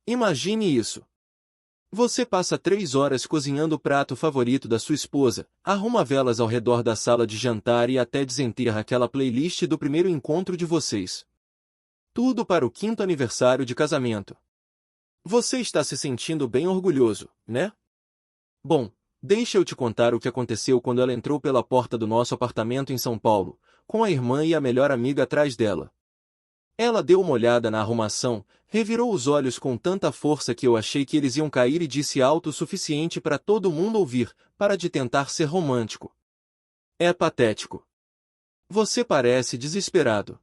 Imagine isso. Você passa 3 horas cozinhando o prato favorito da sua esposa, arruma velas ao redor da sala de jantar e até desenterra aquela playlist do primeiro encontro de vocês. Tudo para o 5º aniversário de casamento. Você está se sentindo bem orgulhoso, né? Bom, deixa eu te contar o que aconteceu quando ela entrou pela porta do nosso apartamento em São Paulo, com a irmã e a melhor amiga atrás dela. Ela deu uma olhada na arrumação, revirou os olhos com tanta força que eu achei que eles iam cair e disse alto o suficiente para todo mundo ouvir, para de tentar ser romântico. É patético. Você parece desesperado.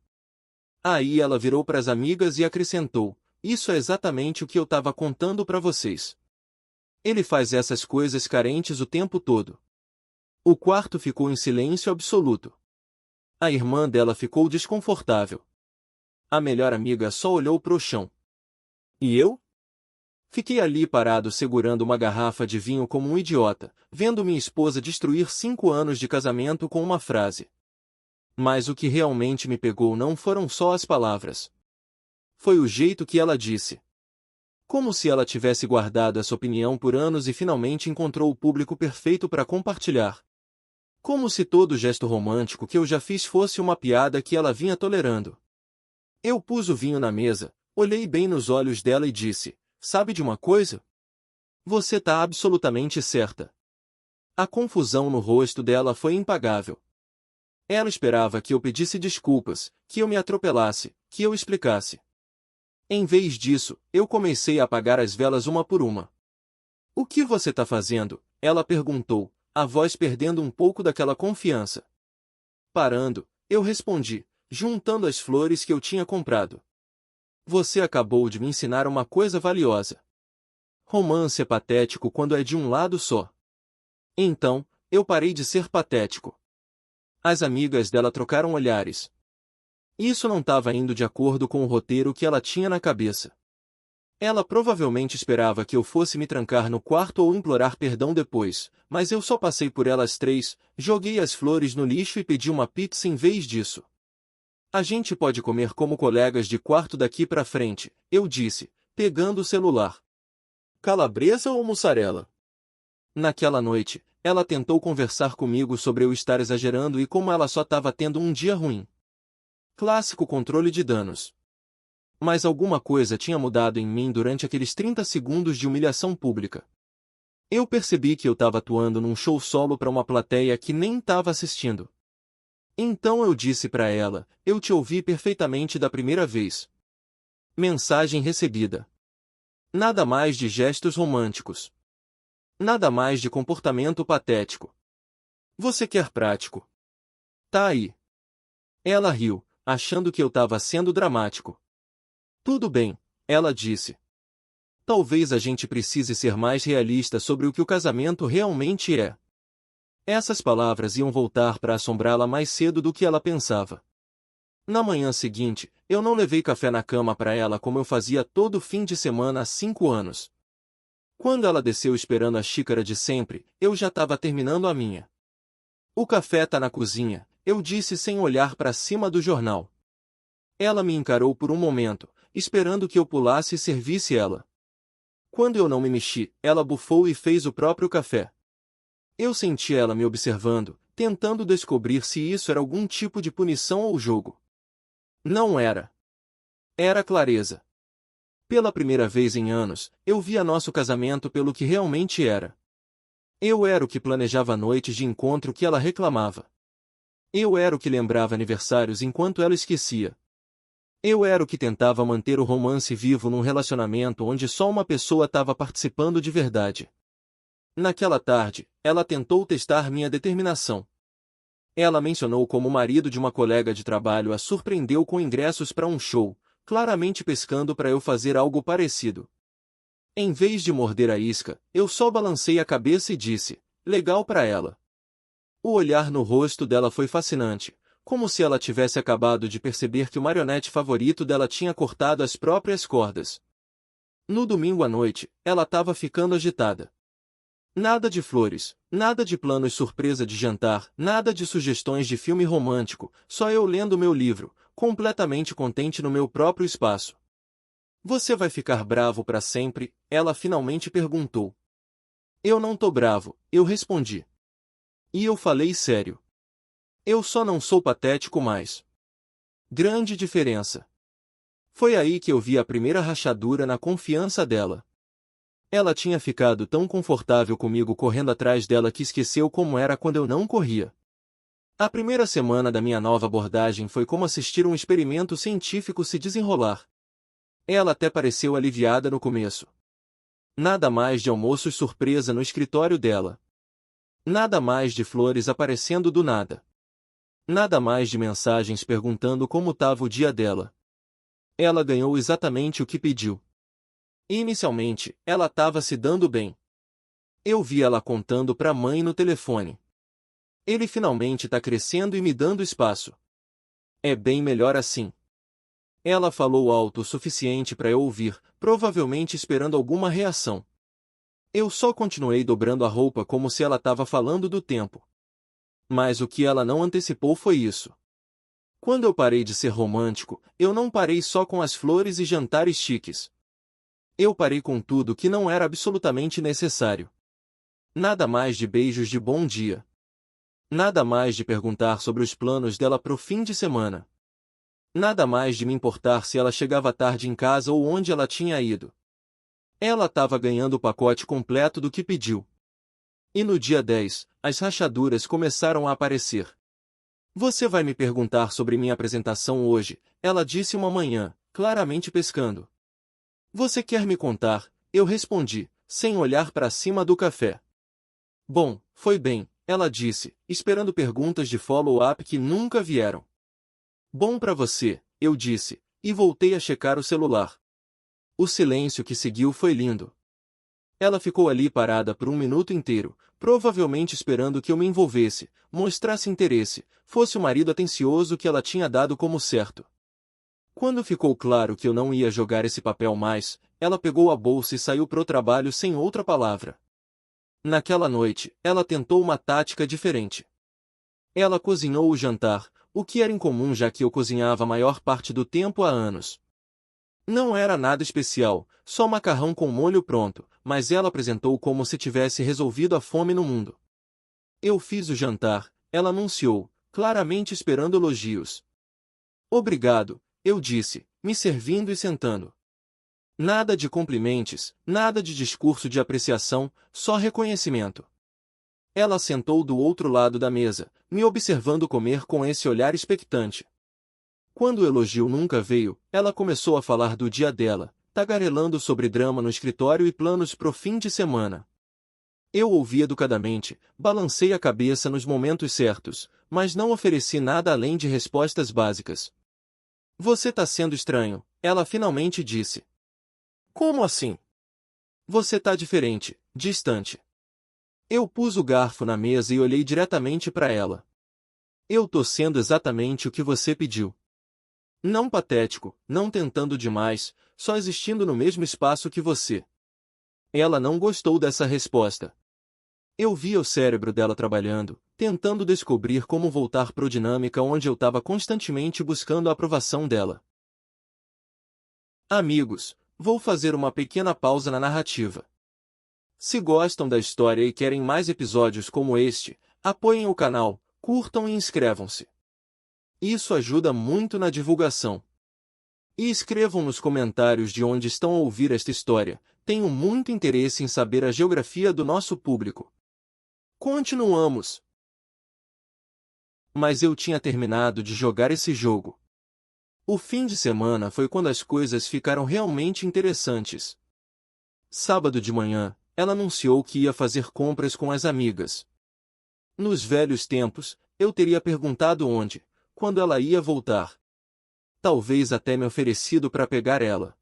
Aí ela virou para as amigas e acrescentou, isso é exatamente o que eu estava contando para vocês. Ele faz essas coisas carentes o tempo todo. O quarto ficou em silêncio absoluto. A irmã dela ficou desconfortável. A melhor amiga só olhou pro chão. E eu? Fiquei ali parado segurando uma garrafa de vinho como um idiota, vendo minha esposa destruir 5 anos de casamento com uma frase. Mas o que realmente me pegou não foram só as palavras. Foi o jeito que ela disse. Como se ela tivesse guardado essa opinião por anos e finalmente encontrou o público perfeito para compartilhar. Como se todo gesto romântico que eu já fiz fosse uma piada que ela vinha tolerando. Eu pus o vinho na mesa, olhei bem nos olhos dela e disse, sabe de uma coisa? Você tá absolutamente certa. A confusão no rosto dela foi impagável. Ela esperava que eu pedisse desculpas, que eu me atropelasse, que eu explicasse. Em vez disso, eu comecei a apagar as velas uma por uma. O que você tá fazendo? Ela perguntou, a voz perdendo um pouco daquela confiança. Parando, eu respondi, juntando as flores que eu tinha comprado. Você acabou de me ensinar uma coisa valiosa. Romance é patético quando é de um lado só. Então, eu parei de ser patético. As amigas dela trocaram olhares. Isso não estava indo de acordo com o roteiro que ela tinha na cabeça. Ela provavelmente esperava que eu fosse me trancar no quarto ou implorar perdão depois, mas eu só passei por elas 3, joguei as flores no lixo e pedi uma pizza em vez disso. A gente pode comer como colegas de quarto daqui pra frente, eu disse, pegando o celular. Calabresa ou mussarela? Naquela noite, ela tentou conversar comigo sobre eu estar exagerando e como ela só estava tendo um dia ruim. Clássico controle de danos. Mas alguma coisa tinha mudado em mim durante aqueles 30 segundos de humilhação pública. Eu percebi que eu estava atuando num show solo para uma plateia que nem estava assistindo. Então eu disse para ela, eu te ouvi perfeitamente da primeira vez. Mensagem recebida. Nada mais de gestos românticos. Nada mais de comportamento patético. Você quer prático? Tá aí. Ela riu, achando que eu estava sendo dramático. Tudo bem, ela disse. Talvez a gente precise ser mais realista sobre o que o casamento realmente é. Essas palavras iam voltar para assombrá-la mais cedo do que ela pensava. Na manhã seguinte, eu não levei café na cama para ela como eu fazia todo fim de semana há 5 anos. Quando ela desceu esperando a xícara de sempre, eu já estava terminando a minha. O café tá na cozinha, eu disse sem olhar para cima do jornal. Ela me encarou por um momento, esperando que eu pulasse e servisse ela. Quando eu não me mexi, ela bufou e fez o próprio café. Eu senti ela me observando, tentando descobrir se isso era algum tipo de punição ou jogo. Não era. Era clareza. Pela primeira vez em anos, eu via nosso casamento pelo que realmente era. Eu era o que planejava noites de encontro que ela reclamava. Eu era o que lembrava aniversários enquanto ela esquecia. Eu era o que tentava manter o romance vivo num relacionamento onde só uma pessoa estava participando de verdade. Naquela tarde, ela tentou testar minha determinação. Ela mencionou como o marido de uma colega de trabalho a surpreendeu com ingressos para um show, claramente pescando para eu fazer algo parecido. Em vez de morder a isca, eu só balancei a cabeça e disse, legal para ela. O olhar no rosto dela foi fascinante, como se ela tivesse acabado de perceber que o marionete favorito dela tinha cortado as próprias cordas. No domingo à noite, ela estava ficando agitada. Nada de flores, nada de planos surpresa de jantar, nada de sugestões de filme romântico, só eu lendo meu livro, completamente contente no meu próprio espaço. Você vai ficar bravo para sempre? Ela finalmente perguntou. Eu não tô bravo, eu respondi. E eu falei sério. Eu só não sou patético mais. Grande diferença. Foi aí que eu vi a primeira rachadura na confiança dela. Ela tinha ficado tão confortável comigo correndo atrás dela que esqueceu como era quando eu não corria. A primeira semana da minha nova abordagem foi como assistir um experimento científico se desenrolar. Ela até pareceu aliviada no começo. Nada mais de almoços surpresa no escritório dela. Nada mais de flores aparecendo do nada. Nada mais de mensagens perguntando como estava o dia dela. Ela ganhou exatamente o que pediu. Inicialmente, ela estava se dando bem. Eu vi ela contando para a mãe no telefone. Ele finalmente está crescendo e me dando espaço. É bem melhor assim. Ela falou alto o suficiente para eu ouvir, provavelmente esperando alguma reação. Eu só continuei dobrando a roupa como se ela estava falando do tempo. Mas o que ela não antecipou foi isso. Quando eu parei de ser romântico, eu não parei só com as flores e jantares chiques. Eu parei com tudo que não era absolutamente necessário. Nada mais de beijos de bom dia. Nada mais de perguntar sobre os planos dela pro fim de semana. Nada mais de me importar se ela chegava tarde em casa ou onde ela tinha ido. Ela estava ganhando o pacote completo do que pediu. E no dia 10, as rachaduras começaram a aparecer. Você vai me perguntar sobre minha apresentação hoje, ela disse uma manhã, claramente pescando. Você quer me contar? Eu respondi, sem olhar para cima do café. Bom, foi bem, ela disse, esperando perguntas de follow-up que nunca vieram. Bom para você, eu disse, e voltei a checar o celular. O silêncio que seguiu foi lindo. Ela ficou ali parada por um minuto inteiro, provavelmente esperando que eu me envolvesse, mostrasse interesse, fosse o marido atencioso que ela tinha dado como certo. Quando ficou claro que eu não ia jogar esse papel mais, ela pegou a bolsa e saiu pro trabalho sem outra palavra. Naquela noite, ela tentou uma tática diferente. Ela cozinhou o jantar, o que era incomum já que eu cozinhava a maior parte do tempo há anos. Não era nada especial, só macarrão com molho pronto, mas ela apresentou como se tivesse resolvido a fome no mundo. Eu fiz o jantar, ela anunciou, claramente esperando elogios. Obrigado, eu disse, me servindo e sentando. Nada de cumprimentos, nada de discurso de apreciação, só reconhecimento. Ela sentou do outro lado da mesa, me observando comer com esse olhar expectante. Quando o elogio nunca veio, ela começou a falar do dia dela, tagarelando sobre drama no escritório e planos pro fim de semana. Eu ouvi educadamente, balancei a cabeça nos momentos certos, mas não ofereci nada além de respostas básicas. Você tá sendo estranho, ela finalmente disse. Como assim? Você tá diferente, distante. Eu pus o garfo na mesa e olhei diretamente para ela. Eu tô sendo exatamente o que você pediu. Não patético, não tentando demais, só existindo no mesmo espaço que você. Ela não gostou dessa resposta. Eu via o cérebro dela trabalhando, tentando descobrir como voltar pro dinâmica onde eu estava constantemente buscando a aprovação dela. Amigos, vou fazer uma pequena pausa na narrativa. Se gostam da história e querem mais episódios como este, apoiem o canal, curtam e inscrevam-se. Isso ajuda muito na divulgação. E escrevam nos comentários de onde estão a ouvir esta história, tenho muito interesse em saber a geografia do nosso público. Continuamos. Mas eu tinha terminado de jogar esse jogo. O fim de semana foi quando as coisas ficaram realmente interessantes. Sábado de manhã, ela anunciou que ia fazer compras com as amigas. Nos velhos tempos, eu teria perguntado onde, quando ela ia voltar. Talvez até me oferecido para pegar ela.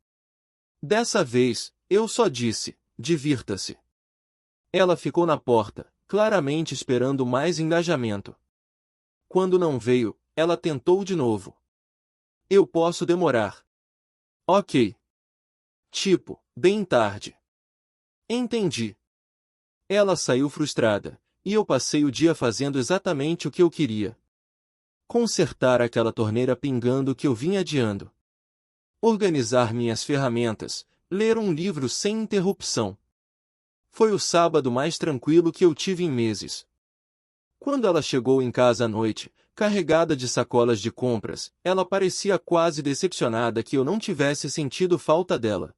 Dessa vez, eu só disse, divirta-se. Ela ficou na porta, claramente esperando mais engajamento. Quando não veio, ela tentou de novo. Eu posso demorar. Ok. Tipo, bem tarde. Entendi. Ela saiu frustrada, e eu passei o dia fazendo exatamente o que eu queria. Consertar aquela torneira pingando que eu vinha adiando. organizar minhas ferramentas, ler um livro sem interrupção. Foi o sábado mais tranquilo que eu tive em meses. Quando ela chegou em casa à noite, carregada de sacolas de compras, ela parecia quase decepcionada que eu não tivesse sentido falta dela.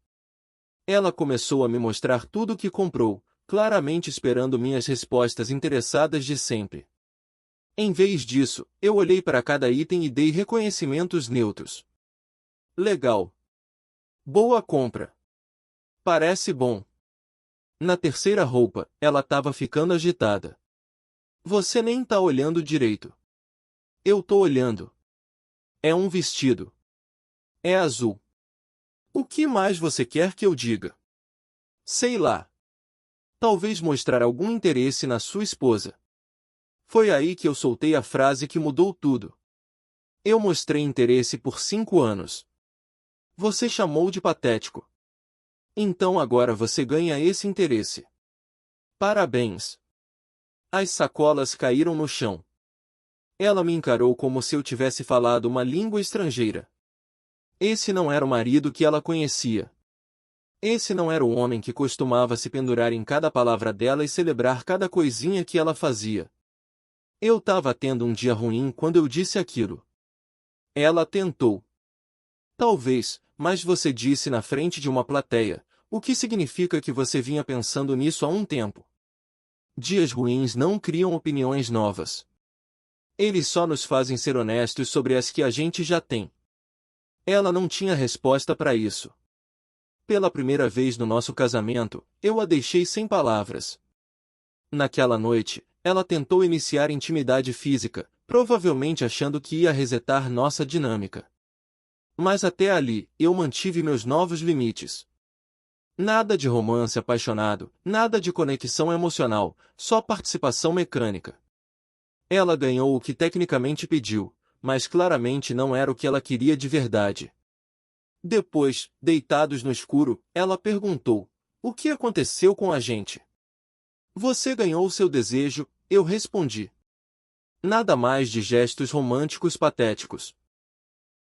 Ela começou a me mostrar tudo o que comprou, claramente esperando minhas respostas interessadas de sempre. Em vez disso, eu olhei para cada item e dei reconhecimentos neutros. Legal. Boa compra. Parece bom. Na terceira roupa, ela estava ficando agitada. Você nem tá olhando direito. Eu tô olhando. É um vestido. É azul. O que mais você quer que eu diga? Sei lá. Talvez mostrar algum interesse na sua esposa. Foi aí que eu soltei a frase que mudou tudo. Eu mostrei interesse por 5 anos. Você chamou de patético. Então agora você ganha esse interesse. Parabéns. As sacolas caíram no chão. Ela me encarou como se eu tivesse falado uma língua estrangeira. Esse não era o marido que ela conhecia. Esse não era o homem que costumava se pendurar em cada palavra dela e celebrar cada coisinha que ela fazia. Eu estava tendo um dia ruim quando eu disse aquilo. Ela tentou. Talvez, mas você disse na frente de uma plateia, o que significa que você vinha pensando nisso há um tempo. Dias ruins não criam opiniões novas. Eles só nos fazem ser honestos sobre as que a gente já tem. Ela não tinha resposta para isso. Pela primeira vez no nosso casamento, eu a deixei sem palavras. Naquela noite, ela tentou iniciar intimidade física, provavelmente achando que ia resetar nossa dinâmica. Mas até ali, eu mantive meus novos limites. Nada de romance apaixonado, nada de conexão emocional, só participação mecânica. Ela ganhou o que tecnicamente pediu, mas claramente não era o que ela queria de verdade. Depois, deitados no escuro, ela perguntou: o que aconteceu com a gente? Você ganhou seu desejo, eu respondi. Nada mais de gestos românticos patéticos.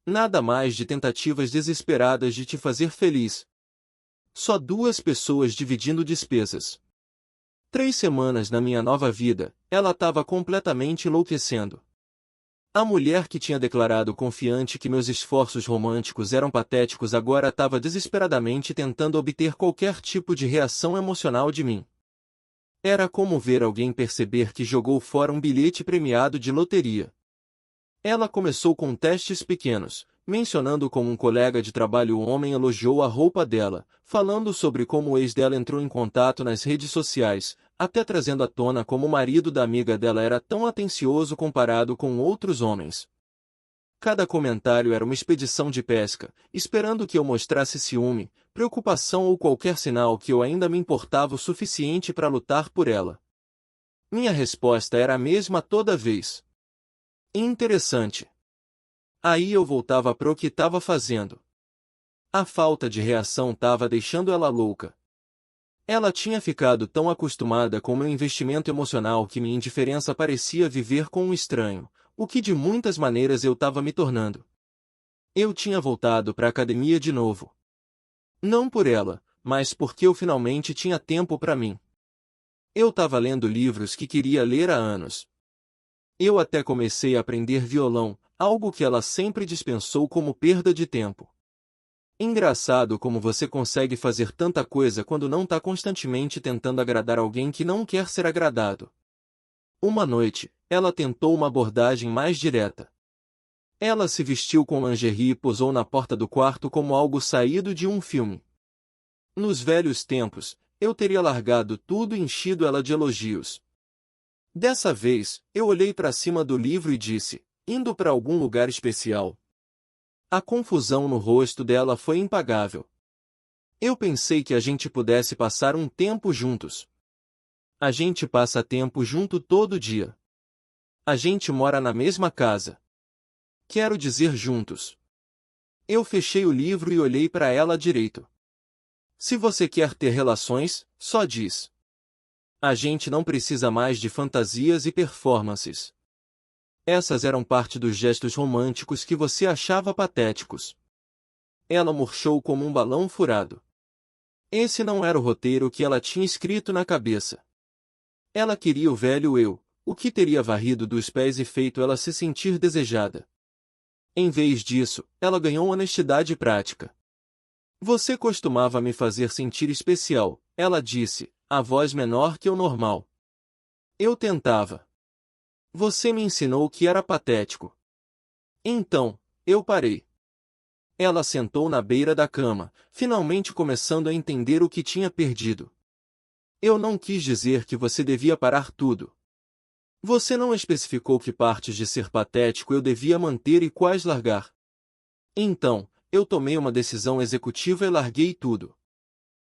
Nada mais de tentativas desesperadas de te fazer feliz. Só duas pessoas dividindo despesas. 3 semanas na minha nova vida, ela estava completamente enlouquecendo. A mulher que tinha declarado confiante que meus esforços românticos eram patéticos agora estava desesperadamente tentando obter qualquer tipo de reação emocional de mim. Era como ver alguém perceber que jogou fora um bilhete premiado de loteria. Ela começou com testes pequenos, mencionando como um colega de trabalho o homem elogiou a roupa dela, falando sobre como o ex dela entrou em contato nas redes sociais, até trazendo à tona como o marido da amiga dela era tão atencioso comparado com outros homens. Cada comentário era uma expedição de pesca, esperando que eu mostrasse ciúme, preocupação ou qualquer sinal que eu ainda me importava o suficiente para lutar por ela. Minha resposta era a mesma toda vez. Interessante. Aí eu voltava pro que estava fazendo. A falta de reação estava deixando ela louca. Ela tinha ficado tão acostumada com meu investimento emocional que minha indiferença parecia viver com um estranho, o que de muitas maneiras eu estava me tornando. Eu tinha voltado para a academia de novo. Não por ela, mas porque eu finalmente tinha tempo para mim. Eu estava lendo livros que queria ler há anos. Eu até comecei a aprender violão, algo que ela sempre dispensou como perda de tempo. Engraçado como você consegue fazer tanta coisa quando não está constantemente tentando agradar alguém que não quer ser agradado. Uma noite, ela tentou uma abordagem mais direta. Ela se vestiu com lingerie e posou na porta do quarto como algo saído de um filme. Nos velhos tempos, eu teria largado tudo e enchido ela de elogios. Dessa vez, eu olhei para cima do livro e disse, indo para algum lugar especial. A confusão no rosto dela foi impagável. Eu pensei que a gente pudesse passar um tempo juntos. A gente passa tempo junto todo dia. A gente mora na mesma casa. Quero dizer juntos. Eu fechei o livro e olhei para ela direito. Se você quer ter relações, só diz. A gente não precisa mais de fantasias e performances. Essas eram parte dos gestos românticos que você achava patéticos. Ela murchou como um balão furado. Esse não era o roteiro que ela tinha escrito na cabeça. Ela queria o velho eu, o que teria varrido dos pés e feito ela se sentir desejada. Em vez disso, ela ganhou honestidade prática. Você costumava me fazer sentir especial, ela disse, a voz menor que o normal. Eu tentava. Você me ensinou que era patético. Então, eu parei. Ela sentou na beira da cama, finalmente começando a entender o que tinha perdido. Eu não quis dizer que você devia parar tudo. Você não especificou que partes de ser patético eu devia manter e quais largar. Então, eu tomei uma decisão executiva e larguei tudo.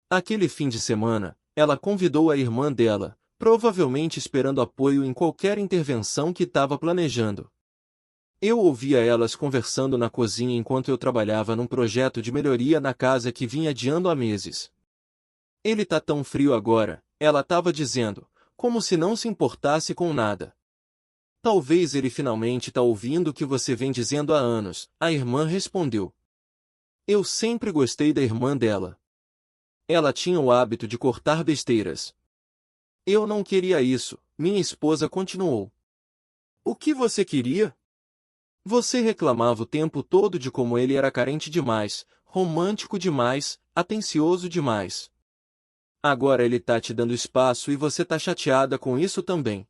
Aquele fim de semana, ela convidou a irmã dela, provavelmente esperando apoio em qualquer intervenção que estava planejando. Eu ouvia elas conversando na cozinha enquanto eu trabalhava num projeto de melhoria na casa que vinha adiando há meses. Ele tá tão frio agora, ela estava dizendo, como se não se importasse com nada. Talvez ele finalmente tá ouvindo o que você vem dizendo há anos, a irmã respondeu. Eu sempre gostei da irmã dela. Ela tinha o hábito de cortar besteiras. Eu não queria isso, minha esposa continuou. O que você queria? Você reclamava o tempo todo de como ele era carente demais, romântico demais, atencioso demais. Agora ele tá te dando espaço e você tá chateada com isso também.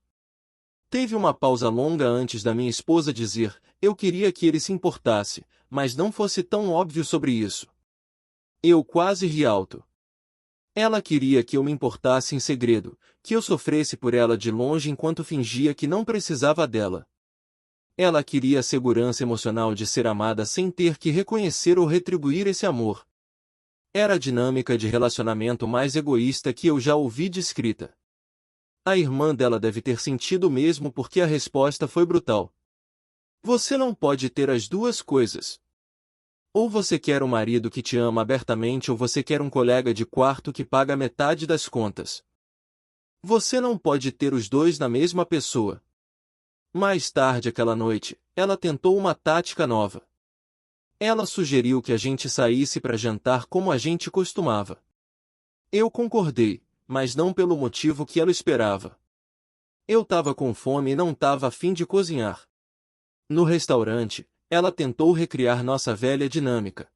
Teve uma pausa longa antes da minha esposa dizer, eu queria que ele se importasse, mas não fosse tão óbvio sobre isso. Eu quase ri alto. Ela queria que eu me importasse em segredo, que eu sofresse por ela de longe enquanto fingia que não precisava dela. Ela queria a segurança emocional de ser amada sem ter que reconhecer ou retribuir esse amor. Era a dinâmica de relacionamento mais egoísta que eu já ouvi descrita. A irmã dela deve ter sentido o mesmo porque a resposta foi brutal. Você não pode ter as duas coisas. Ou você quer um marido que te ama abertamente ou você quer um colega de quarto que paga metade das contas. Você não pode ter os dois na mesma pessoa. Mais tarde aquela noite, ela tentou uma tática nova. Ela sugeriu que a gente saísse para jantar como a gente costumava. Eu concordei, mas não pelo motivo que ela esperava. Eu estava com fome e não estava a fim de cozinhar. No restaurante, ela tentou recriar nossa velha dinâmica.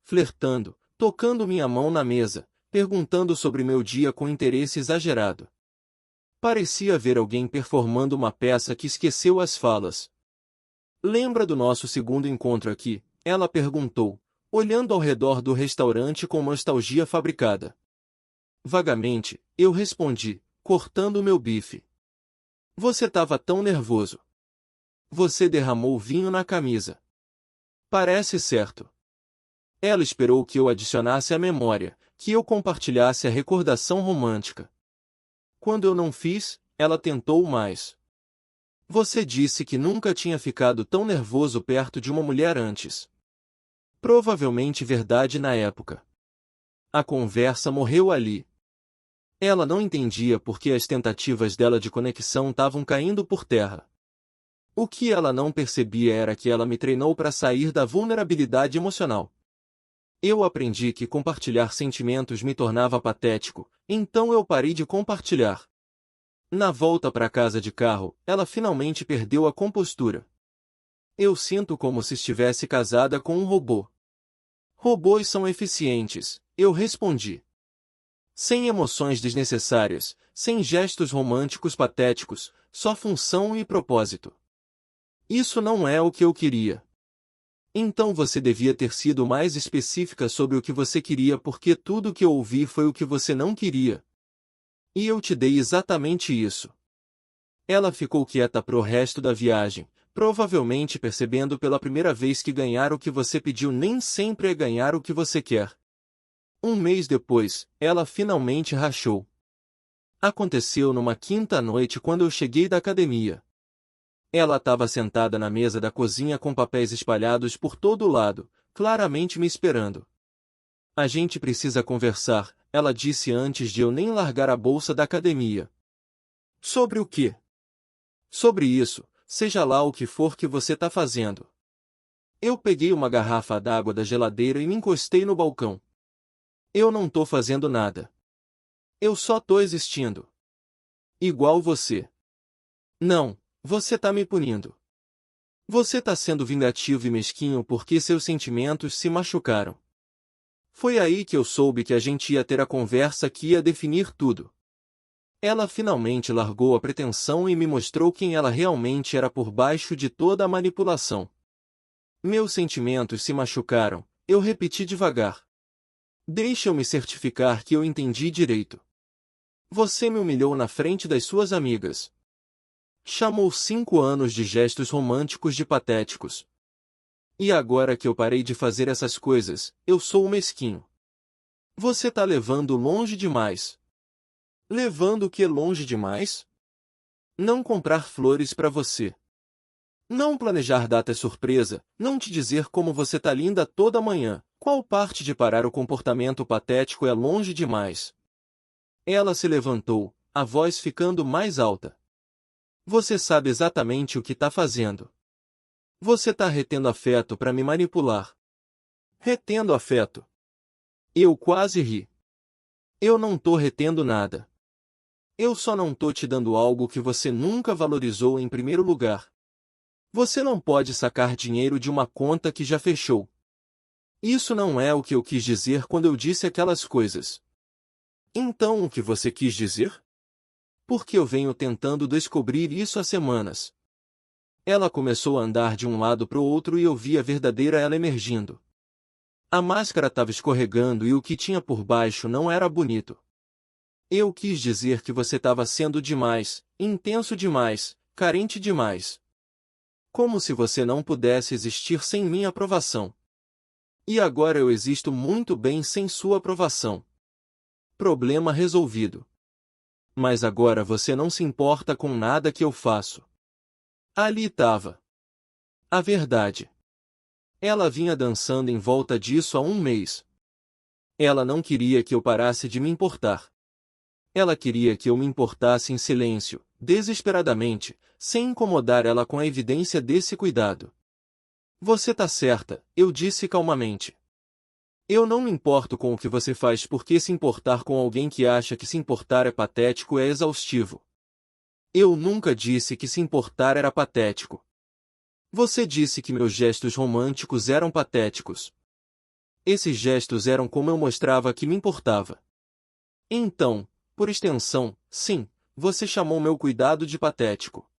Flertando, tocando minha mão na mesa, perguntando sobre meu dia com interesse exagerado. Parecia ver alguém performando uma peça que esqueceu as falas. Lembra do nosso segundo encontro aqui? Ela perguntou, olhando ao redor do restaurante com nostalgia fabricada. Vagamente, eu respondi, cortando meu bife. Você estava tão nervoso. Você derramou vinho na camisa. Parece certo. Ela esperou que eu adicionasse a memória, que eu compartilhasse a recordação romântica. Quando eu não fiz, ela tentou mais. Você disse que nunca tinha ficado tão nervoso perto de uma mulher antes. Provavelmente verdade na época. A conversa morreu ali. Ela não entendia por que as tentativas dela de conexão estavam caindo por terra. O que ela não percebia era que ela me treinou para sair da vulnerabilidade emocional. Eu aprendi que compartilhar sentimentos me tornava patético, então eu parei de compartilhar. Na volta para casa de carro, ela finalmente perdeu a compostura. Eu sinto como se estivesse casada com um robô. Robôs são eficientes, eu respondi. Sem emoções desnecessárias, sem gestos românticos patéticos, só função e propósito. Isso não é o que eu queria. Então você devia ter sido mais específica sobre o que você queria porque tudo o que eu ouvi foi o que você não queria. E eu te dei exatamente isso. Ela ficou quieta pro resto da viagem, provavelmente percebendo pela primeira vez que ganhar o que você pediu nem sempre é ganhar o que você quer. Um mês depois, ela finalmente rachou. Aconteceu numa quinta-noite quando eu cheguei da academia. Ela estava sentada na mesa da cozinha com papéis espalhados por todo lado, claramente me esperando. A gente precisa conversar, ela disse antes de eu nem largar a bolsa da academia. Sobre o quê? Sobre isso, seja lá o que for que você está fazendo. Eu peguei uma garrafa d'água da geladeira e me encostei no balcão. Eu não tô fazendo nada. Eu só tô existindo. Igual você. Não, você tá me punindo. Você tá sendo vingativo e mesquinho porque seus sentimentos se machucaram. Foi aí que eu soube que a gente ia ter a conversa que ia definir tudo. Ela finalmente largou a pretensão e me mostrou quem ela realmente era por baixo de toda a manipulação. Meus sentimentos se machucaram, eu repeti devagar. Deixa eu me certificar que eu entendi direito. Você me humilhou na frente das suas amigas. Chamou 5 anos de gestos românticos de patéticos. E agora que eu parei de fazer essas coisas, eu sou o mesquinho. Você tá levando longe demais. Levando o que longe demais? Não comprar flores pra você. Não planejar data surpresa, não te dizer como você tá linda toda manhã. Qual parte de parar o comportamento patético é longe demais? Ela se levantou, a voz ficando mais alta. Você sabe exatamente o que tá fazendo. Você tá retendo afeto pra me manipular. Retendo afeto. Eu quase ri. Eu não tô retendo nada. Eu só não tô te dando algo que você nunca valorizou em primeiro lugar. Você não pode sacar dinheiro de uma conta que já fechou. Isso não é o que eu quis dizer quando eu disse aquelas coisas. Então o que você quis dizer? Porque eu venho tentando descobrir isso há semanas. Ela começou a andar de um lado para o outro e eu vi a verdadeira ela emergindo. A máscara estava escorregando e o que tinha por baixo não era bonito. Eu quis dizer que você estava sendo demais, intenso demais, carente demais. Como se você não pudesse existir sem minha aprovação. E agora eu existo muito bem sem sua aprovação. Problema resolvido. Mas agora você não se importa com nada que eu faço. Ali estava a verdade. Ela vinha dançando em volta disso há um mês. Ela não queria que eu parasse de me importar. Ela queria que eu me importasse em silêncio, desesperadamente, sem incomodar ela com a evidência desse cuidado. Você tá certa, eu disse calmamente. Eu não me importo com o que você faz porque se importar com alguém que acha que se importar é patético é exaustivo. Eu nunca disse que se importar era patético. Você disse que meus gestos românticos eram patéticos. Esses gestos eram como eu mostrava que me importava. Então, por extensão, sim, você chamou meu cuidado de patético.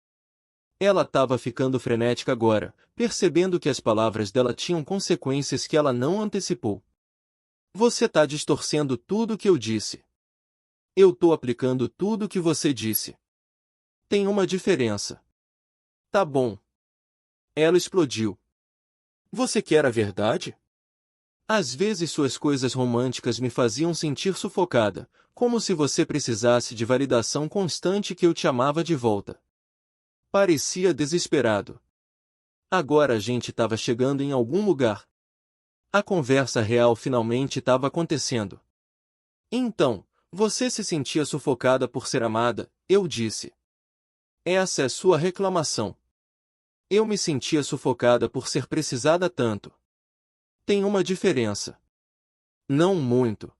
Ela estava ficando frenética agora, percebendo que as palavras dela tinham consequências que ela não antecipou. Você tá distorcendo tudo o que eu disse. Eu tô aplicando tudo o que você disse. Tem uma diferença. Tá bom. Ela explodiu. Você quer a verdade? Às vezes suas coisas românticas me faziam sentir sufocada, como se você precisasse de validação constante que eu te amava de volta. Parecia desesperado. Agora a gente estava chegando em algum lugar. A conversa real finalmente estava acontecendo. Então, você se sentia sufocada por ser amada, eu disse. Essa é sua reclamação. Eu me sentia sufocada por ser precisada tanto. Tem uma diferença. Não muito.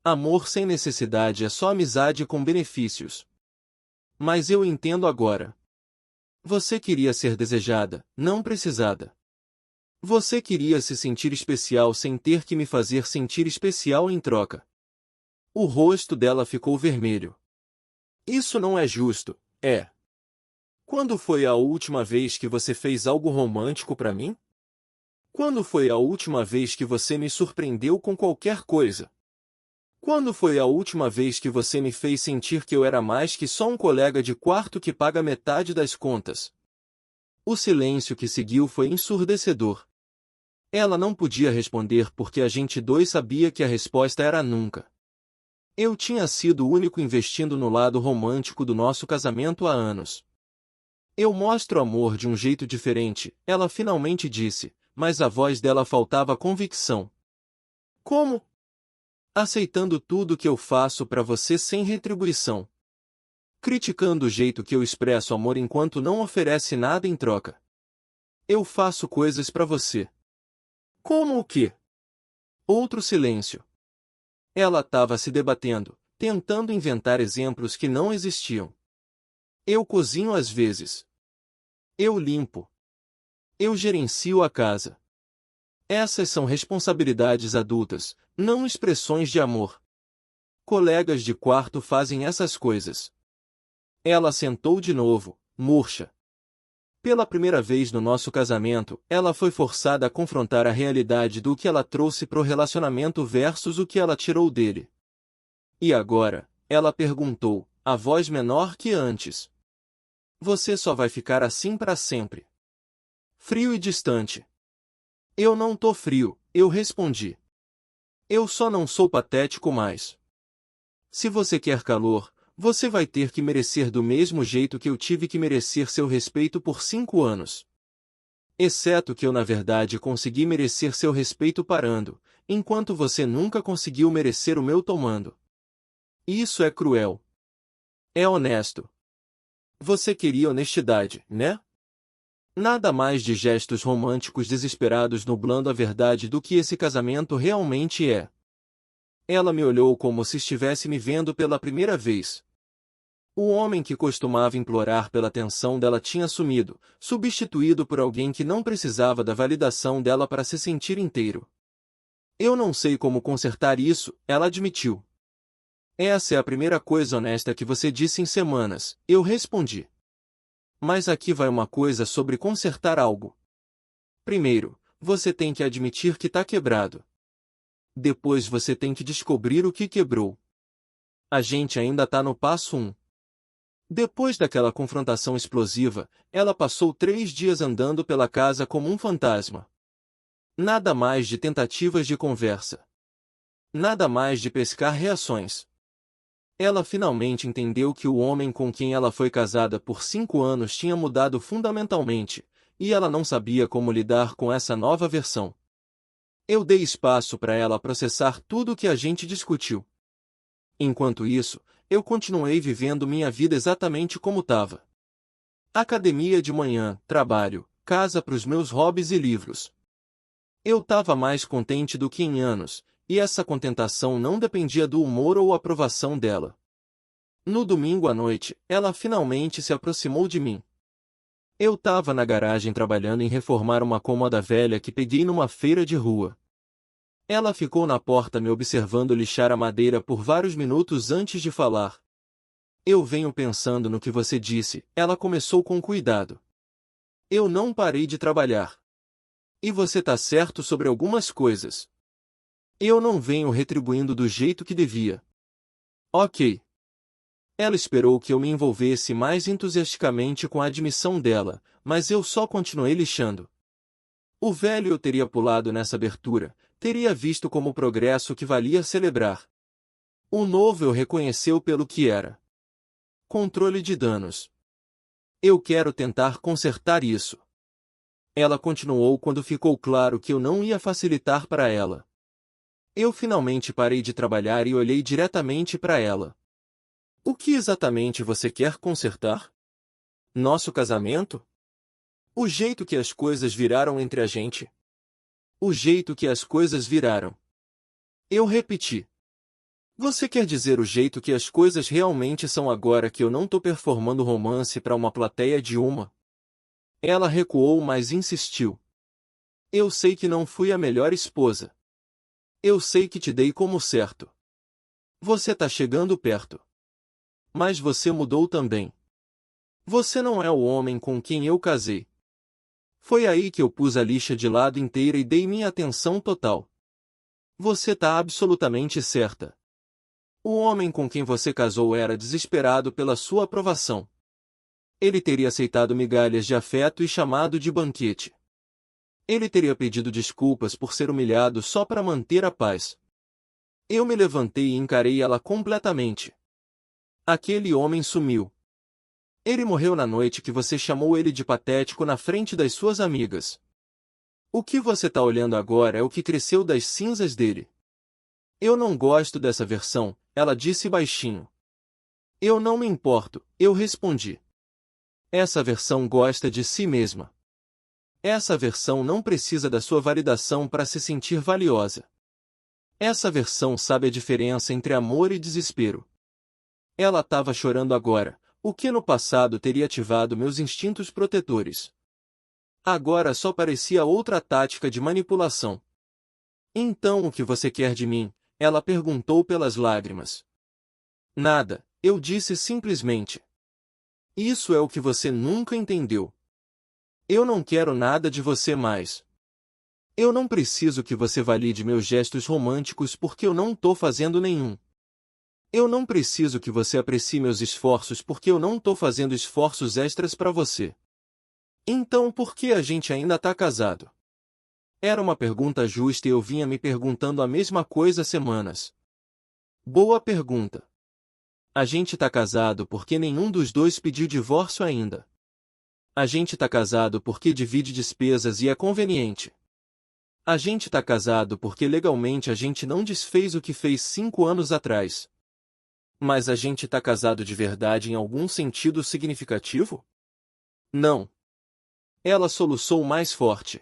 Amor sem necessidade é só amizade com benefícios. Mas eu entendo agora. Você queria ser desejada, não precisada. Você queria se sentir especial sem ter que me fazer sentir especial em troca. O rosto dela ficou vermelho. Isso não é justo, é? Quando foi a última vez que você fez algo romântico para mim? Quando foi a última vez que você me surpreendeu com qualquer coisa? Quando foi a última vez que você me fez sentir que eu era mais que só um colega de quarto que paga metade das contas? O silêncio que seguiu foi ensurdecedor. Ela não podia responder porque a gente dois sabia que a resposta era nunca. Eu tinha sido o único investindo no lado romântico do nosso casamento há anos. Eu mostro amor de um jeito diferente, ela finalmente disse, mas a voz dela faltava convicção. Como? Aceitando tudo que eu faço para você sem retribuição. Criticando o jeito que eu expresso amor enquanto não oferece nada em troca. Eu faço coisas pra você. Como o quê? Outro silêncio. Ela estava se debatendo, tentando inventar exemplos que não existiam. Eu cozinho às vezes. Eu limpo. Eu gerencio a casa. Essas são responsabilidades adultas, não expressões de amor. Colegas de quarto fazem essas coisas. Ela sentou de novo, murcha. Pela primeira vez no nosso casamento, ela foi forçada a confrontar a realidade do que ela trouxe pro relacionamento versus o que ela tirou dele. E agora, ela perguntou, a voz menor que antes. Você só vai ficar assim para sempre. Frio e distante. Eu não tô frio, eu respondi. Eu só não sou patético mais. Se você quer calor, você vai ter que merecer do mesmo jeito que eu tive que merecer seu respeito por 5 anos. Exceto que eu na verdade consegui merecer seu respeito parando, enquanto você nunca conseguiu merecer o meu tomando. Isso é cruel. É honesto. Você queria honestidade, né? Nada mais de gestos românticos desesperados nublando a verdade do que esse casamento realmente é. Ela me olhou como se estivesse me vendo pela primeira vez. O homem que costumava implorar pela atenção dela tinha sumido, substituído por alguém que não precisava da validação dela para se sentir inteiro. Eu não sei como consertar isso, ela admitiu. Essa é a primeira coisa honesta que você disse em semanas, eu respondi. Mas aqui vai uma coisa sobre consertar algo. Primeiro, você tem que admitir que tá quebrado. Depois você tem que descobrir o que quebrou. A gente ainda tá no passo 1. Depois daquela confrontação explosiva, ela passou 3 dias andando pela casa como um fantasma. Nada mais de tentativas de conversa. Nada mais de pescar reações. Ela finalmente entendeu que o homem com quem ela foi casada por 5 anos tinha mudado fundamentalmente, e ela não sabia como lidar com essa nova versão. Eu dei espaço para ela processar tudo o que a gente discutiu. Enquanto isso, eu continuei vivendo minha vida exatamente como estava. Academia de manhã, trabalho, casa para os meus hobbies e livros. Eu estava mais contente do que em anos, e essa contentação não dependia do humor ou aprovação dela. No domingo à noite, ela finalmente se aproximou de mim. Eu estava na garagem trabalhando em reformar uma cômoda velha que peguei numa feira de rua. Ela ficou na porta me observando lixar a madeira por vários minutos antes de falar. Eu venho pensando no que você disse, ela começou com cuidado. Eu não parei de trabalhar. E você tá certo sobre algumas coisas. Eu não venho retribuindo do jeito que devia. Ok. Ela esperou que eu me envolvesse mais entusiasticamente com a admissão dela, mas eu só continuei lixando. O velho eu teria pulado nessa abertura, teria visto como progresso que valia celebrar. O novo eu reconheceu pelo que era. Controle de danos. Eu quero tentar consertar isso. Ela continuou quando ficou claro que eu não ia facilitar para ela. Eu finalmente parei de trabalhar e olhei diretamente para ela. O que exatamente você quer consertar? Nosso casamento? O jeito que as coisas viraram entre a gente? O jeito que as coisas viraram. Eu repeti. Você quer dizer o jeito que as coisas realmente são agora que eu não tô performando romance para uma plateia de uma? Ela recuou, mas insistiu. Eu sei que não fui a melhor esposa. Eu sei que te dei como certo. Você tá chegando perto. Mas você mudou também. Você não é o homem com quem eu casei. Foi aí que eu pus a lixa de lado inteira e dei minha atenção total. Você tá absolutamente certa. O homem com quem você casou era desesperado pela sua aprovação. Ele teria aceitado migalhas de afeto e chamado de banquete. Ele teria pedido desculpas por ser humilhado só para manter a paz. Eu me levantei e encarei ela completamente. Aquele homem sumiu. Ele morreu na noite que você chamou ele de patético na frente das suas amigas. O que você tá olhando agora é o que cresceu das cinzas dele. Eu não gosto dessa versão, ela disse baixinho. Eu não me importo, eu respondi. Essa versão gosta de si mesma. Essa versão não precisa da sua validação para se sentir valiosa. Essa versão sabe a diferença entre amor e desespero. Ela estava chorando agora, o que no passado teria ativado meus instintos protetores. Agora só parecia outra tática de manipulação. Então o que você quer de mim? Ela perguntou pelas lágrimas. Nada, eu disse simplesmente. Isso é o que você nunca entendeu. Eu não quero nada de você mais. Eu não preciso que você valide meus gestos românticos porque eu não tô fazendo nenhum. Eu não preciso que você aprecie meus esforços porque eu não tô fazendo esforços extras para você. Então por que a gente ainda tá casado? Era uma pergunta justa e eu vinha me perguntando a mesma coisa há semanas. Boa pergunta. A gente tá casado porque nenhum dos dois pediu divórcio ainda. A gente tá casado porque divide despesas e é conveniente. A gente tá casado porque legalmente a gente não desfez o que fez 5 anos atrás. Mas a gente tá casado de verdade em algum sentido significativo? Não. Ela soluçou mais forte.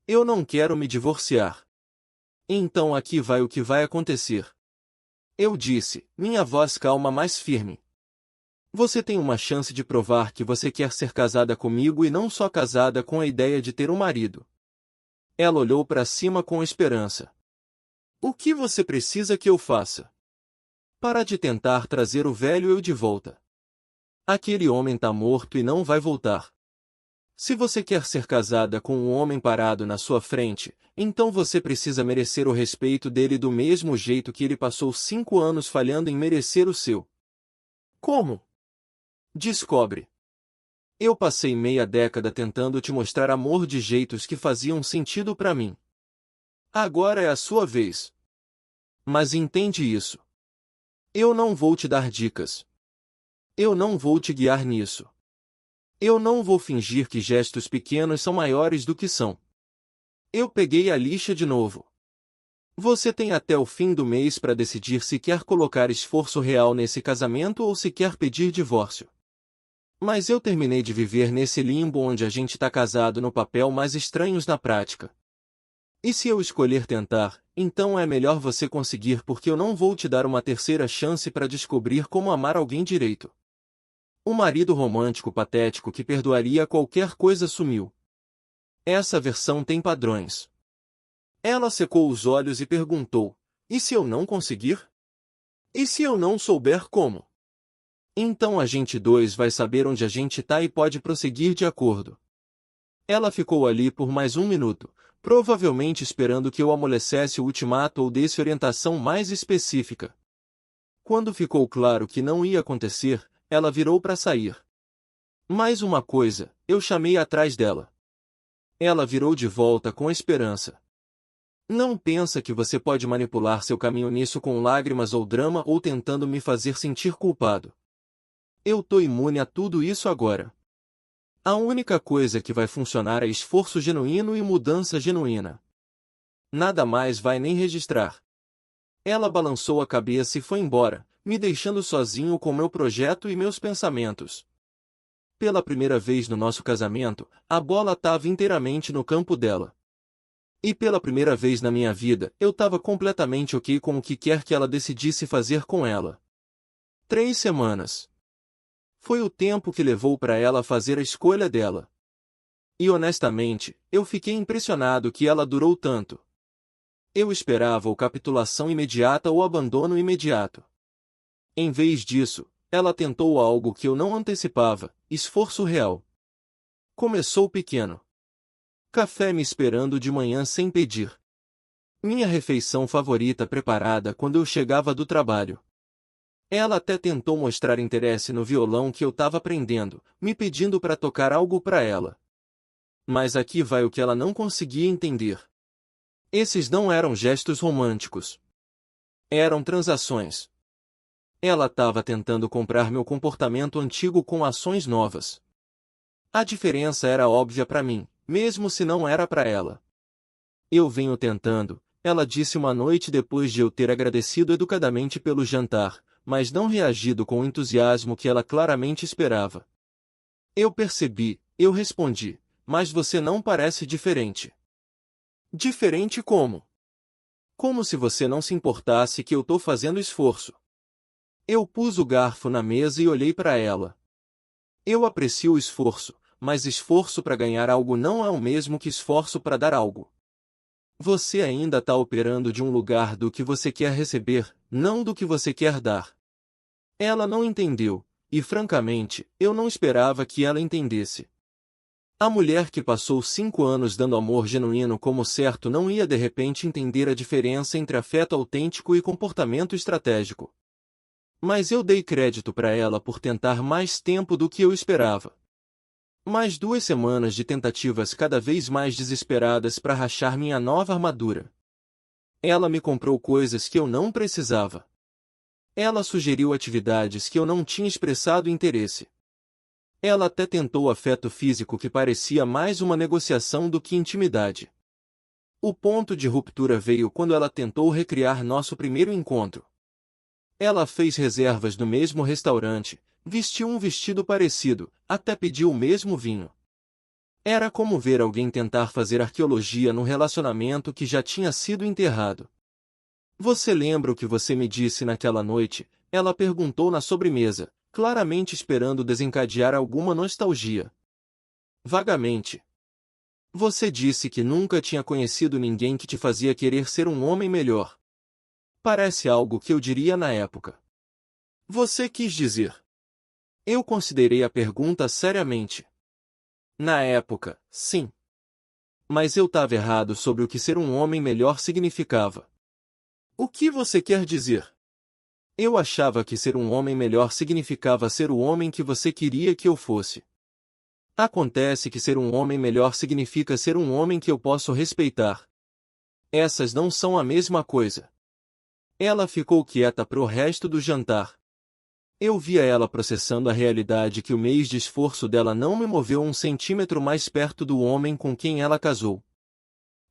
Eu não quero me divorciar. Então aqui vai o que vai acontecer. Eu disse, minha voz calma mais firme. Você tem uma chance de provar que você quer ser casada comigo e não só casada com a ideia de ter um marido. Ela olhou para cima com esperança. O que você precisa que eu faça? Para de tentar trazer o velho eu de volta. Aquele homem tá morto e não vai voltar. Se você quer ser casada com um homem parado na sua frente, então você precisa merecer o respeito dele do mesmo jeito que ele passou 5 anos falhando em merecer o seu. Como? Descobre. Eu passei meia década tentando te mostrar amor de jeitos que faziam sentido para mim. Agora é a sua vez. Mas entende isso. Eu não vou te dar dicas. Eu não vou te guiar nisso. Eu não vou fingir que gestos pequenos são maiores do que são. Eu peguei a lixa de novo. Você tem até o fim do mês para decidir se quer colocar esforço real nesse casamento ou se quer pedir divórcio. Mas eu terminei de viver nesse limbo onde a gente tá casado no papel, mas estranhos na prática. E se eu escolher tentar, então é melhor você conseguir porque eu não vou te dar uma terceira chance para descobrir como amar alguém direito. O marido romântico patético que perdoaria qualquer coisa sumiu. Essa versão tem padrões. Ela secou os olhos e perguntou, e se eu não conseguir? E se eu não souber como? Então a gente dois vai saber onde a gente tá e pode prosseguir de acordo. Ela ficou ali por mais 1 minuto, provavelmente esperando que eu amolecesse o ultimato ou desse orientação mais específica. Quando ficou claro que não ia acontecer, ela virou para sair. Mais uma coisa, eu chamei atrás dela. Ela virou de volta com esperança. Não pensa que você pode manipular seu caminho nisso com lágrimas ou drama ou tentando me fazer sentir culpado. Eu tô imune a tudo isso agora. A única coisa que vai funcionar é esforço genuíno e mudança genuína. Nada mais vai nem registrar. Ela balançou a cabeça e foi embora, me deixando sozinho com meu projeto e meus pensamentos. Pela primeira vez no nosso casamento, a bola estava inteiramente no campo dela. E pela primeira vez na minha vida, eu estava completamente ok com o que quer que ela decidisse fazer com ela. 3 semanas. Foi o tempo que levou para ela fazer a escolha dela. E honestamente, eu fiquei impressionado que ela durou tanto. Eu esperava ou capitulação imediata ou abandono imediato. Em vez disso, ela tentou algo que eu não antecipava, esforço real. Começou pequeno. Café me esperando de manhã sem pedir. Minha refeição favorita preparada quando eu chegava do trabalho. Ela até tentou mostrar interesse no violão que eu estava aprendendo, me pedindo para tocar algo para ela. Mas aqui vai o que ela não conseguia entender. Esses não eram gestos românticos. Eram transações. Ela estava tentando comprar meu comportamento antigo com ações novas. A diferença era óbvia para mim, mesmo se não era para ela. Eu venho tentando, ela disse uma noite depois de eu ter agradecido educadamente pelo jantar, mas não reagido com o entusiasmo que ela claramente esperava. Eu percebi, eu respondi, mas você não parece diferente. Diferente como? Como se você não se importasse que eu tô fazendo esforço. Eu pus o garfo na mesa e olhei para ela. Eu aprecio o esforço, mas esforço para ganhar algo não é o mesmo que esforço para dar algo. Você ainda está operando de um lugar do que você quer receber, não do que você quer dar. Ela não entendeu, e francamente, eu não esperava que ela entendesse. A mulher que passou 5 anos dando amor genuíno como certo não ia de repente entender a diferença entre afeto autêntico e comportamento estratégico. Mas eu dei crédito para ela por tentar mais tempo do que eu esperava. Mais 2 semanas de tentativas cada vez mais desesperadas para rachar minha nova armadura. Ela me comprou coisas que eu não precisava. Ela sugeriu atividades que eu não tinha expressado interesse. Ela até tentou afeto físico que parecia mais uma negociação do que intimidade. O ponto de ruptura veio quando ela tentou recriar nosso primeiro encontro. Ela fez reservas no mesmo restaurante, vestiu um vestido parecido, até pediu o mesmo vinho. Era como ver alguém tentar fazer arqueologia num relacionamento que já tinha sido enterrado. Você lembra o que você me disse naquela noite? Ela perguntou na sobremesa, claramente esperando desencadear alguma nostalgia. Vagamente. Você disse que nunca tinha conhecido ninguém que te fazia querer ser um homem melhor. Parece algo que eu diria na época. Você quis dizer. Eu considerei a pergunta seriamente. Na época, sim. Mas eu estava errado sobre o que ser um homem melhor significava. O que você quer dizer? Eu achava que ser um homem melhor significava ser o homem que você queria que eu fosse. Acontece que ser um homem melhor significa ser um homem que eu posso respeitar. Essas não são a mesma coisa. Ela ficou quieta pro resto do jantar. Eu via ela processando a realidade que o mês de esforço dela não me moveu 1 centímetro mais perto do homem com quem ela casou.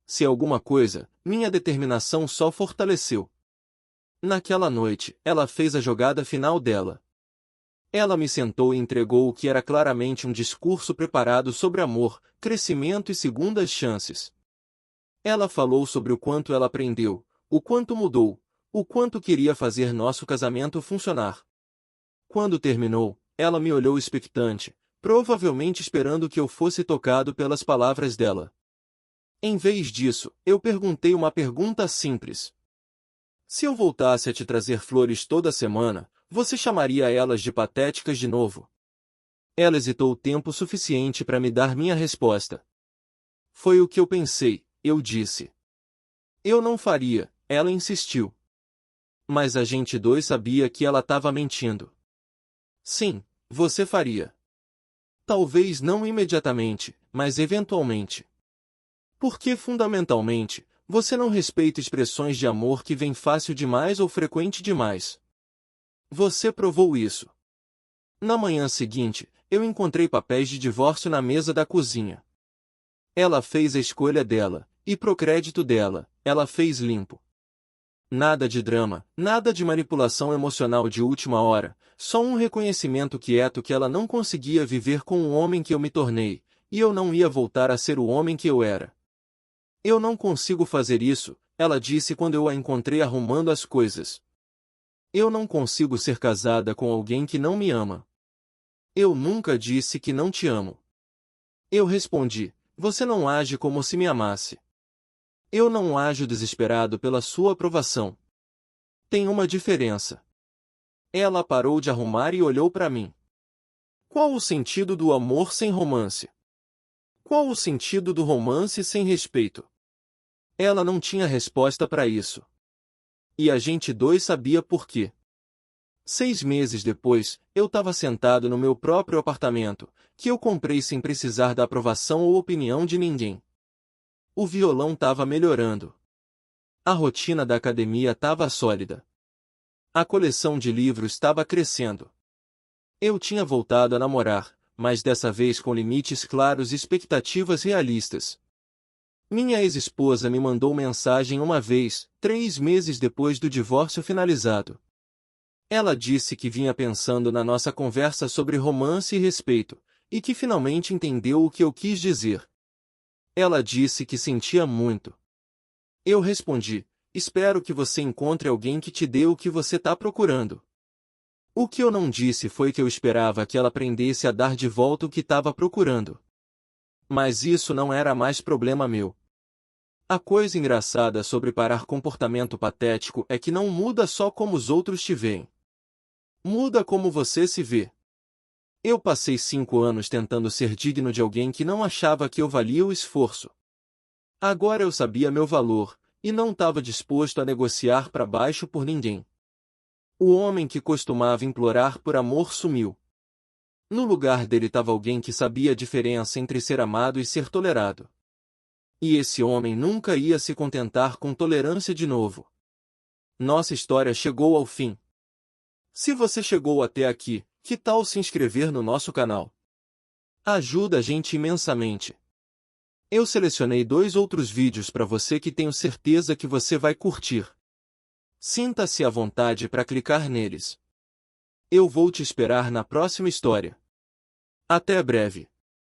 Se alguma coisa, minha determinação só fortaleceu. Naquela noite, ela fez a jogada final dela. Ela me sentou e entregou o que era claramente um discurso preparado sobre amor, crescimento e segundas chances. Ela falou sobre o quanto ela aprendeu, o quanto mudou, o quanto queria fazer nosso casamento funcionar. Quando terminou, ela me olhou expectante, provavelmente esperando que eu fosse tocado pelas palavras dela. Em vez disso, eu perguntei uma pergunta simples. Se eu voltasse a te trazer flores toda semana, você chamaria elas de patéticas de novo? Ela hesitou o tempo suficiente para me dar minha resposta. Foi o que eu pensei, eu disse. Eu não faria, ela insistiu. Mas a gente dois sabia que ela estava mentindo. Sim, você faria. Talvez não imediatamente, mas eventualmente. Porque fundamentalmente, você não respeita expressões de amor que vêm fácil demais ou frequente demais. Você provou isso. Na manhã seguinte, eu encontrei papéis de divórcio na mesa da cozinha. Ela fez a escolha dela, e pro crédito dela, ela fez limpo. Nada de drama, nada de manipulação emocional de última hora, só um reconhecimento quieto que ela não conseguia viver com o homem que eu me tornei, e eu não ia voltar a ser o homem que eu era. Eu não consigo fazer isso, ela disse quando eu a encontrei arrumando as coisas. Eu não consigo ser casada com alguém que não me ama. Eu nunca disse que não te amo. Eu respondi, você não age como se me amasse. Eu não ajo desesperado pela sua aprovação. Tem uma diferença. Ela parou de arrumar e olhou para mim. Qual o sentido do amor sem romance? Qual o sentido do romance sem respeito? Ela não tinha resposta para isso. E a gente dois sabia por quê. 6 meses depois, eu estava sentado no meu próprio apartamento, que eu comprei sem precisar da aprovação ou opinião de ninguém. O violão estava melhorando. A rotina da academia estava sólida. A coleção de livros estava crescendo. Eu tinha voltado a namorar, mas dessa vez com limites claros e expectativas realistas. Minha ex-esposa me mandou mensagem uma vez, 3 meses depois do divórcio finalizado. Ela disse que vinha pensando na nossa conversa sobre romance e respeito, e que finalmente entendeu o que eu quis dizer. Ela disse que sentia muito. Eu respondi: espero que você encontre alguém que te dê o que você está procurando. O que eu não disse foi que eu esperava que ela aprendesse a dar de volta o que estava procurando. Mas isso não era mais problema meu. A coisa engraçada sobre parar comportamento patético é que não muda só como os outros te veem. Muda como você se vê. Eu passei 5 anos tentando ser digno de alguém que não achava que eu valia o esforço. Agora eu sabia meu valor, e não estava disposto a negociar para baixo por ninguém. O homem que costumava implorar por amor sumiu. No lugar dele estava alguém que sabia a diferença entre ser amado e ser tolerado. E esse homem nunca ia se contentar com tolerância de novo. Nossa história chegou ao fim. Se você chegou até aqui, que tal se inscrever no nosso canal? Ajuda a gente imensamente. Eu selecionei 2 outros vídeos para você que tenho certeza que você vai curtir. Sinta-se à vontade para clicar neles. Eu vou te esperar na próxima história. Até breve.